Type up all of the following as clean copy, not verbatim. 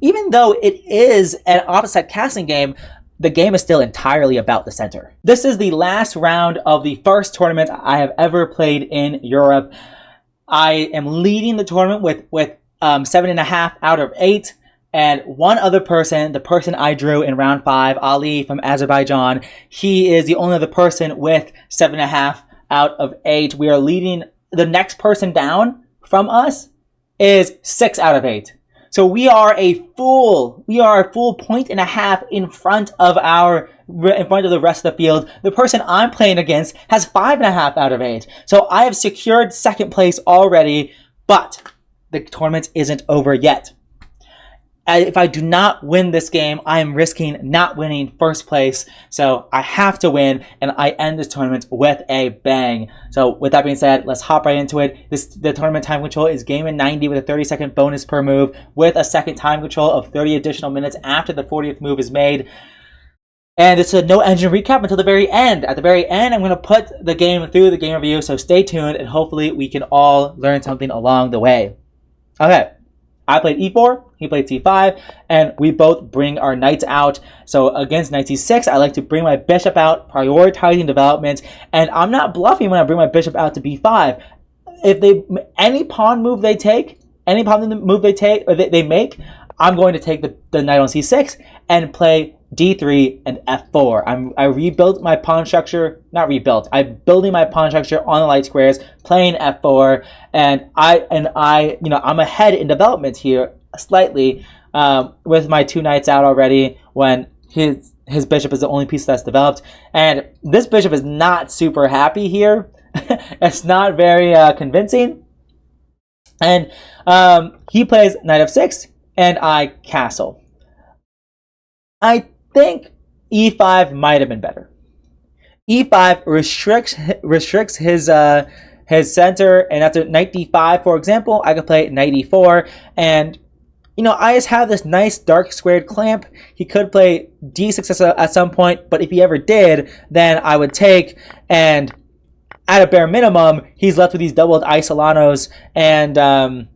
Even though it is an opposite casting game, the game is still entirely about the center. This is the last round of the first tournament I have ever played in Europe. I am leading the tournament with 7.5 out of 8. And one other person, the person I drew in round 5, Ali from Azerbaijan, he is the only other person with 7.5 out of 8. We are leading. The next person down from us is 6 out of 8. So we are a full 1.5 points in front of the rest of the field. The person I'm playing against has 5.5 out of 8. So I have secured second place already, but the tournament isn't over yet. If I do not win this game, I am risking not winning first place. So I have to win, and I end this tournament with a bang. So with that being said, let's hop right into it. The tournament time control is game in 90 with a 30-second bonus per move, with a second time control of 30 additional minutes after the 40th move is made. And it's a no engine recap until the very end. At the very end, I'm going to put the game through the game review, so stay tuned, and hopefully we can all learn something along the way. Okay. I played e4, he played c5, and we both bring our knights out. So against knight c6, I like to bring my bishop out, prioritizing development, and I'm not bluffing when I bring my bishop out to b5. If any pawn move they take, I'm going to take the knight on c6 and play d3 and f4. I rebuilt my pawn structure, not rebuilt. I'm building my pawn structure on the light squares, playing f4, and I'm ahead in development here slightly with my 2 knights out already when his bishop is the only piece that's developed, and this bishop is not super happy here. It's not very convincing, and he plays knight f6, and I castle. I think e5 might have been better. e5 restricts his center, and after knight d5, for example, I could play knight e4, and I just have this nice dark squared clamp. He could play d6 at some point, but if he ever did, then I would take, and at a bare minimum, he's left with these doubled isolanos, and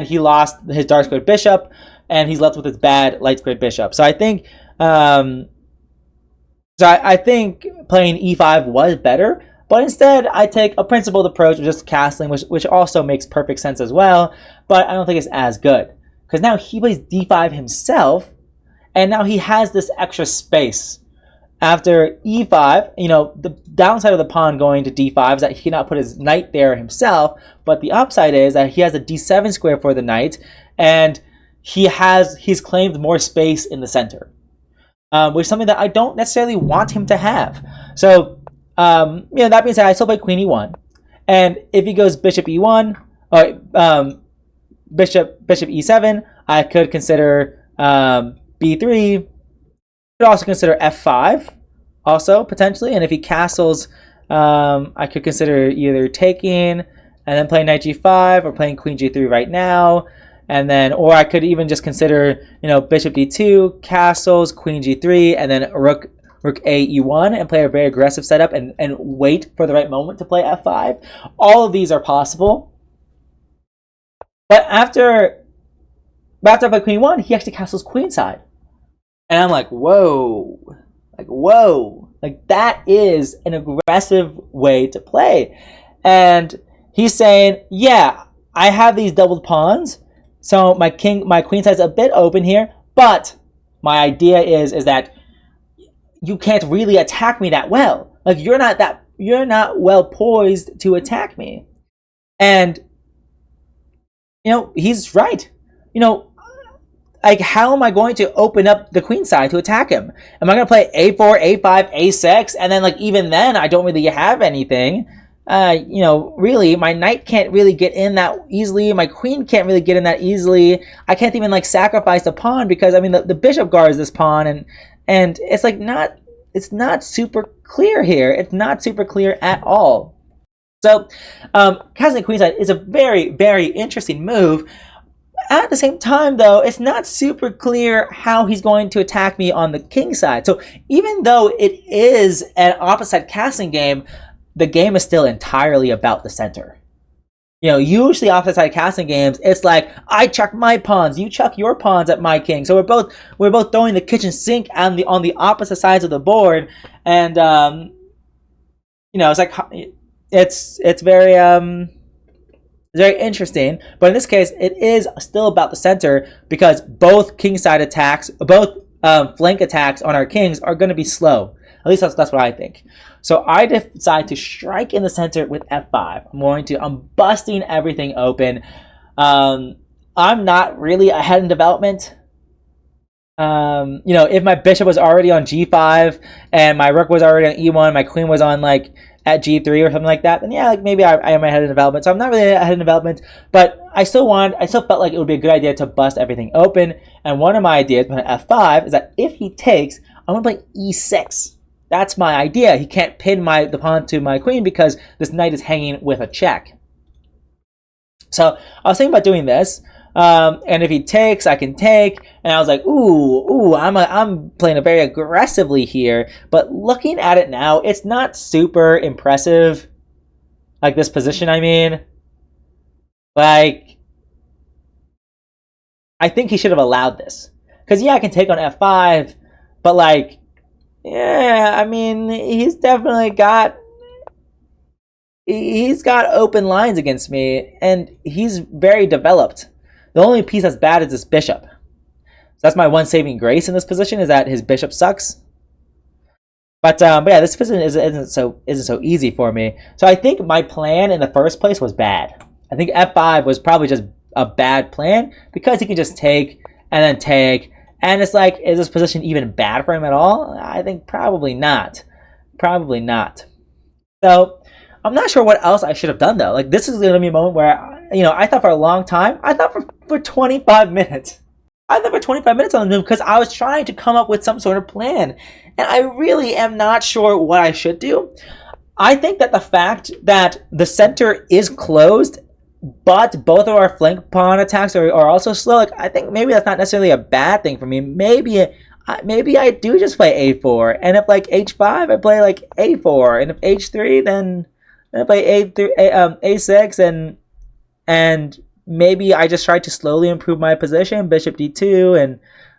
he lost his dark squared bishop, and he's left with his bad light squared bishop. So I think I think playing e5 was better, but instead I take a principled approach of just castling, which also makes perfect sense as well, but I don't think it's as good. Because now he plays d5 himself, and now he has this extra space. After e5, the downside of the pawn going to d5 is that he cannot put his knight there himself, but the upside is that he has a d7 square for the knight, and he's claimed more space in the center, which is something that I don't necessarily want him to have. So, that being said, I still play queen e1, and if he goes bishop e1 or bishop e7, I could consider b3. Could also consider f5, also potentially, and if he castles, I could consider either taking and then playing knight g5 or playing queen g3 right now. And then, or I could even just consider, bishop d2, castles, queen g3, and then rook a e1 and play a very aggressive setup and wait for the right moment to play f5. All of these are possible. But after I play queen e1, he actually castles queenside. And I'm like, whoa. Like, that is an aggressive way to play. And he's saying, yeah, I have these doubled pawns, so my queen side's a bit open here, but my idea is that you can't really attack me that well. Like, you're not well poised to attack me. And he's right. Like, how am I going to open up the queen side to attack him? Am I going to play a4, a5, a6, and then, like, even then I don't really have anything? Really, my knight can't really get in that easily. My queen can't really get in that easily. I can't even, like, sacrifice the pawn because, the bishop guards this pawn, and it's, like, it's not super clear here. It's not super clear at all. So, castling queenside is a very, very interesting move. At the same time, though, it's not super clear how he's going to attack me on the king side. So even though it is an opposite casting game, the game is still entirely about the center. You know, usually opposite side castling games, it's like I chuck my pawns, you chuck your pawns at my king. So we're both throwing the kitchen sink on the opposite sides of the board, and you know, it's like it's very interesting. But in this case, it is still about the center because both king side attacks, both flank attacks on our kings are going to be slow. At least that's what I think. So I decide to strike in the center with f5. I'm busting everything open. I'm not really ahead in development. You know, if my bishop was already on g5 and my rook was already on e1, my queen was on like at g3 or something like that, then yeah, like maybe I am ahead in development. So I'm not really ahead in development, but I still felt like it would be a good idea to bust everything open. And one of my ideas behind f5 is that if he takes, I'm gonna play e6. That's my idea. He can't pin the pawn to my queen because this knight is hanging with a check. So I was thinking about doing this, and if he takes, I can take. And I was like, ooh, I'm playing it very aggressively here. But looking at it now, it's not super impressive. Like this position, I mean, like I think he should have allowed this because yeah, I can take on f5, but like. Yeah, I mean, he's got open lines against me, and he's very developed. The only piece that's bad is this bishop. So that's my one saving grace in this position, is that his bishop sucks. But yeah, this position isn't so easy for me. So I think my plan in the first place was bad. I think f5 was probably just a bad plan because he can just take and then take. And it's like, is this position even bad for him at all? I think probably not. Probably not. So I'm not sure what else I should have done though. Like this is going to be a moment where, you know, I thought for a long time, I thought for 25 minutes. I thought for 25 minutes on the move because I was trying to come up with some sort of plan. And I really am not sure what I should do. I think that the fact that the center is closed but both of our flank pawn attacks are also slow. Like I think maybe that's not necessarily a bad thing for me. Maybe I do just play a4, and if like h5, I play like a4, and if h3, then I play a6, and maybe I just try to slowly improve my position, bishop d2, and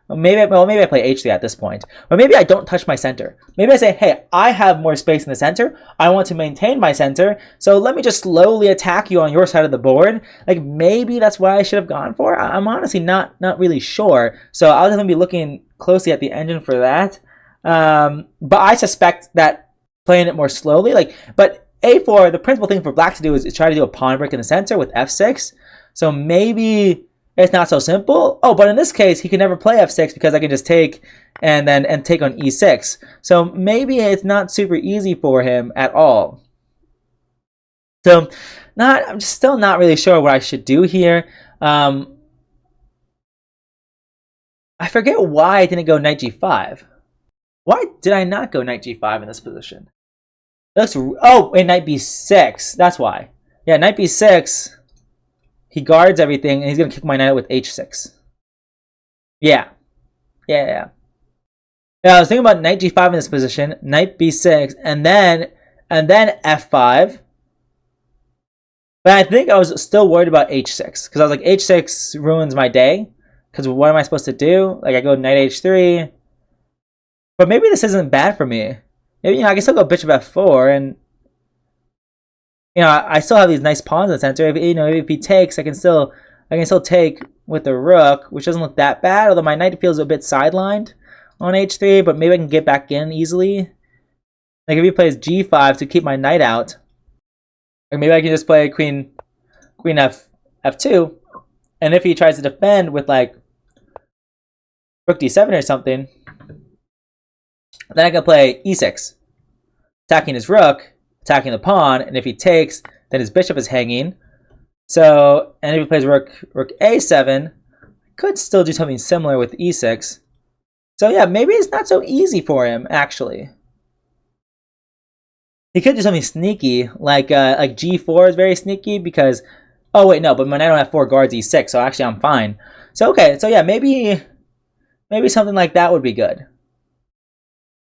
maybe I play h3 at this point. Or maybe I don't touch my center. Maybe I say, hey, I have more space in the center. I want to maintain my center. So let me just slowly attack you on your side of the board. Like maybe that's what I should have gone for. I'm honestly not really sure. So I'll definitely be looking closely at the engine for that. But I suspect that playing it more slowly, but a4, the principal thing for black to do is try to do a pawn break in the center with f6. So maybe it's not so simple. Oh, but in this case, he can never play f6 because I can just take and take on e6. So maybe it's not super easy for him at all. So I'm still not really sure what I should do here. I forget why I didn't go knight g5. Why did I not go knight g5 in this position? Knight b6. That's why. Yeah, knight b6. He guards everything, and he's going to kick my knight out with h6. Yeah. Yeah, I was thinking about knight g5 in this position, knight b6, and then f5. But I think I was still worried about h6, because I was like, h6 ruins my day, because what am I supposed to do? Like, I go knight h3. But maybe this isn't bad for me. Maybe, I can still go bishop f4, and I still have these nice pawns in the center. If he takes, I can still take with the rook, which doesn't look that bad. Although my knight feels a bit sidelined on h3, but maybe I can get back in easily. Like if he plays g5 to keep my knight out, or maybe I can just play queen f2, and if he tries to defend with like rook d7 or something, then I can play e6, attacking his rook, attacking the pawn, and if he takes, then his bishop is hanging. So, and if he plays rook a7, I could still do something similar with e6. So yeah, maybe it's not so easy for him, actually. He could do something sneaky, like g4 is very sneaky because, oh wait, no, but my knight on f4 guards e6, so actually I'm fine. So okay, so yeah, maybe something like that would be good.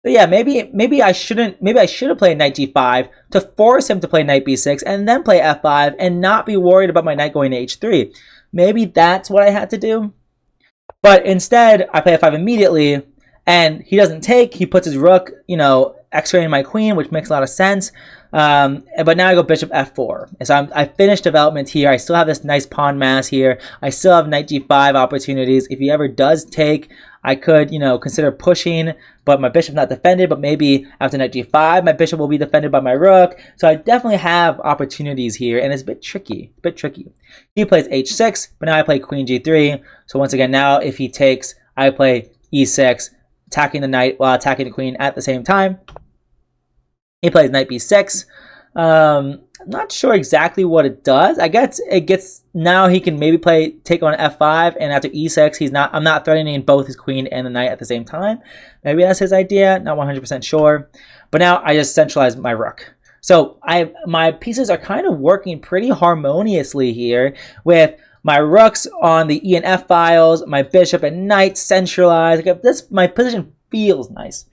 So yeah, maybe I shouldn't. Maybe I should have played knight g5 to force him to play knight b6 and then play f5 and not be worried about my knight going to h3. Maybe that's what I had to do. But instead, I play f5 immediately, and he doesn't take. He puts his rook, x-raying my queen, which makes a lot of sense. But now I go bishop f4. And so I finished development here. I still have this nice pawn mass here. I still have knight g5 opportunities. If he ever does take, I could, consider pushing, but my bishop's not defended. But maybe after knight g5, my bishop will be defended by my rook. So I definitely have opportunities here, and it's a bit tricky. He plays h6, but now I play queen g3. So once again, now if he takes, I play e6, attacking the knight while attacking the queen at the same time. He plays knight b6. I'm not sure exactly what it does. I guess it gets, now he can maybe take on f5, and after e6, I'm not threatening both his queen and the knight at the same time. Maybe that's his idea, not 100% sure. But now I just centralize my rook. So my pieces are kind of working pretty harmoniously here, with my rooks on the e and f files, my bishop and knight centralized. My position feels nice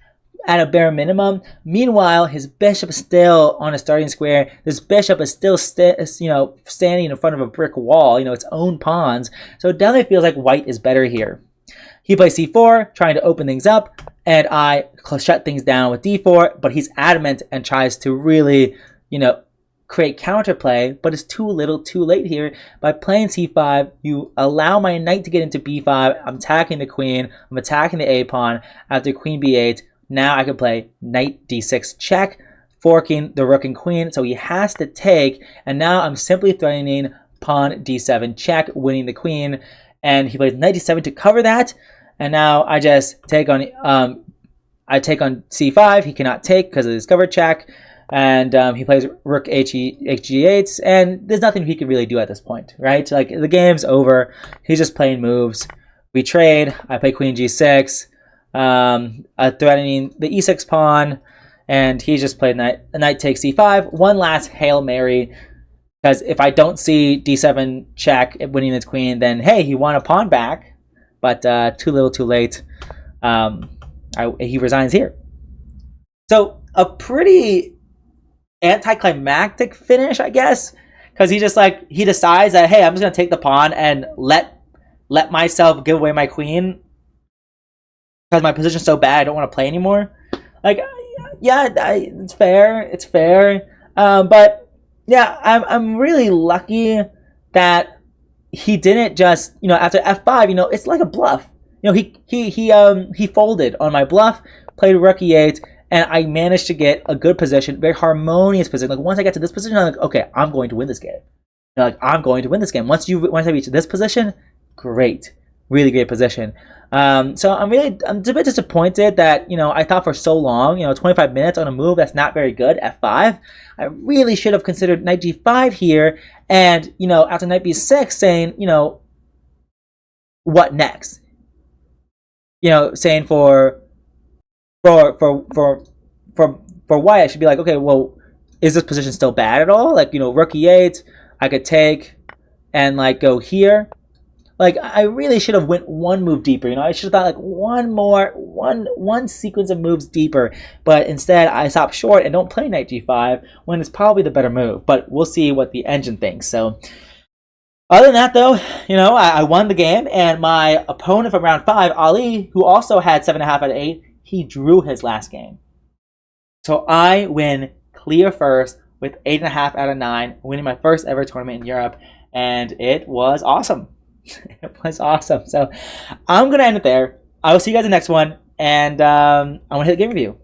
at a bare minimum. Meanwhile, his bishop is still on a starting square. This bishop is still standing in front of a brick wall, its own pawns. So it definitely feels like white is better here. He plays c4, trying to open things up, and I shut things down with d4, but he's adamant and tries to really, create counterplay, but it's too little too late here. By playing c5, you allow my knight to get into b5. I'm attacking the queen. I'm attacking the a pawn. After queen b8, now I can play knight d6 check, forking the rook and queen. So he has to take, and now I'm simply threatening pawn d7 check, winning the queen. And he plays knight d7 to cover that. And now I just take on c5. He cannot take because of this cover check. And he plays rook hg8, and there's nothing he can really do at this point, right? Like, the game's over. He's just playing moves. We trade. I play queen g6. Threatening the e6 pawn, and he just played knight takes c5. One last Hail Mary, because if I don't see d7 check winning his queen, then hey, he won a pawn back, but too little too late. He resigns here. So a pretty anticlimactic finish, I guess, because he decides that, hey, I'm just gonna take the pawn and let myself give away my queen because my position's so bad, I don't want to play anymore. It's fair. But yeah, I'm really lucky that he didn't just, after f5, it's like a bluff. He folded on my bluff, played rook e8, and I managed to get a good position, very harmonious position. Like, once I get to this position, I'm like, okay, I'm going to win this game. I'm going to win this game. Once I reach this position, great, really great position. So I'm a bit disappointed that, I thought for so long, 25 minutes on a move that's not very good, f5. I really should have considered knight g5 here, and, after knight b6, saying, what next? Saying for white, I should be like, okay, well, is this position still bad at all? Like, rook e8, I could take and go here. Like, I really should have went one move deeper. I should have thought one sequence of moves deeper. But instead, I stop short and don't play knight g5 when it's probably the better move. But we'll see what the engine thinks. So, other than that, though, I won the game, and my opponent from round 5, Ali, who also had 7.5 out of 8, he drew his last game. So I win clear first with 8.5 out of 9, winning my first ever tournament in Europe, and it was awesome. It was awesome. So I'm going to end it there. I will see you guys in the next one, and I'm going to hit the game review.